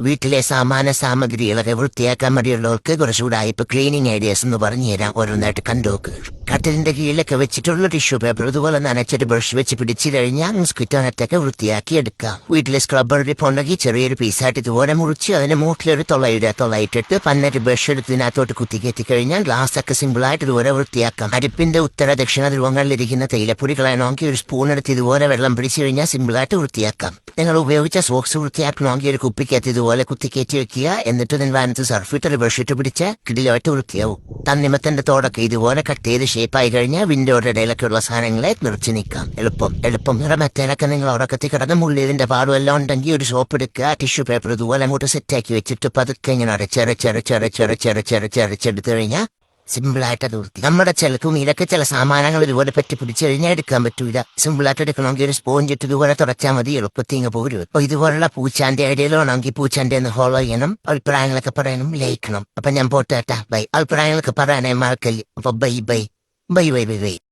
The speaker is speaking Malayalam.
വീട്ടിലെ സാമാന സാമഗ്രികളൊക്കെ വൃത്തിയാക്കാൻ മടിയുള്ളവർക്ക് കുറച്ചുകൂടെ ഇപ്പൊ ക്ലീനിങ് ഐഡിയാസ് എന്ന് പറഞ്ഞു തരാം. ഓരോന്നായിട്ട് കണ്ടോക്ക്. കട്ടിലിന്റെ കീഴിലൊക്കെ വെച്ചിട്ടുള്ള ടിഷ്യൂ പേപ്പർ ഇതുപോലെ നനച്ചിട്ട് ബ്രഷ് വെച്ച് പിടിച്ചു കഴിഞ്ഞാൽ മസ്കിറ്റോ നെറ്റൊക്കെ വൃത്തിയാക്കി എടുക്കാം. വീട്ടിലെ സ്ക്രബ്ബർ ഉണ്ടെങ്കിൽ ചെറിയൊരു പീസായിട്ട് ഇതുപോലെ മുറിച്ച് അതിന് മൂട്ടിലൊരു തൊള്ളയിട്ടിട്ട് പന്നൊരു ബ്രഷ് എടുത്ത് ഇതിനകത്തോട്ട് കുത്തിക്കയറ്റി കഴിഞ്ഞാൽ ഗ്ലാസ് ഒക്കെ സിമ്പിളായിട്ട് ഇതുപോലെ വൃത്തിയാക്കാം. അടുപ്പിന്റെ ഉത്തര ദക്ഷിണ ധ്രുവങ്ങളിലിരിക്കുന്ന തേയിലപ്പൊടി കളയണമെങ്കിൽ ഒരു സ്പൂൺ എടുത്ത് ഇതുപോലെ വെള്ളം പിടിച്ചു കഴിഞ്ഞാൽ സിമ്പിളായിട്ട് വൃത്തിയാക്കാം. നിങ്ങൾ ഉപയോഗിച്ച സോക്സ് വൃത്തിയാക്കണമെങ്കിൽ ഒരു കുപ്പിക്കകത്ത് ഇതുപോലെ കുത്തിക്കയറ്റി വെക്കുക. എന്നിട്ട് നിങ്ങൾ അതിനകത്ത് സർഫിട്ട് ഒരു ബ്രഷിട്ട് പിടിച്ച് കിടിലായിട്ട് വൃത്തിയാവും. തണ്ണിമത്തന്റെ തോടൊക്കെ ഇതുപോലെ കട്ട് ചെയ്ത് ഷേപ്പായി കഴിഞ്ഞാൽ വിൻഡോയുടെ ഇടയിലൊക്കെ ഉള്ള സാധനങ്ങളെ നിറച്ചു നിൽക്കാം. എളുപ്പം മെത്തേലൊക്കെ നിങ്ങൾ ഉറക്കത്തിൽ കിടന്ന് മുള്ളിയതിന്റെ പാടുമെല്ലാം ഉണ്ടെങ്കിൽ ഒരു സോപ്പ് എടുക്കുക. ടിഷ്യൂ പേപ്പർ ഇതുപോലെ അങ്ങോട്ട് സെറ്റാക്കി വെച്ചിട്ട് പതുക്കെ ഇങ്ങനെ അരച്ചെടുത്ത് കഴിഞ്ഞാൽ സിമ്പിളായിട്ട് അത് വൃത്തി. നമ്മുടെ ചിലക്കും ഇതൊക്കെ ചില സാമാനങ്ങൾ ഇതുപോലെ പറ്റി പിടിച്ചു കഴിഞ്ഞാൽ എടുക്കാൻ പറ്റൂല. സിമ്പിളായിട്ട് എടുക്കണമെങ്കിൽ ഒരു സ്പോഞ്ച് ഇട്ട് ഇതുപോലെ തുടച്ചാൽ മതി. എളുപ്പത്തിങ്ങ് പോരും. അപ്പൊ ഇതുപോലുള്ള പൂച്ചാന്റെ ഐഡിയയിലാണെങ്കിൽ പൂച്ചാന്റെ ഒന്ന് ഫോളോ ചെയ്യണം. അഭിപ്രായങ്ങളൊക്കെ പറയണം, ലയിക്കണം. അപ്പൊ ഞാൻ പോട്ടേട്ടാ. ബൈ. അഭിപ്രായങ്ങളൊക്കെ പറയാനേ മറക്കല്ലേ. അപ്പൊ ബൈ.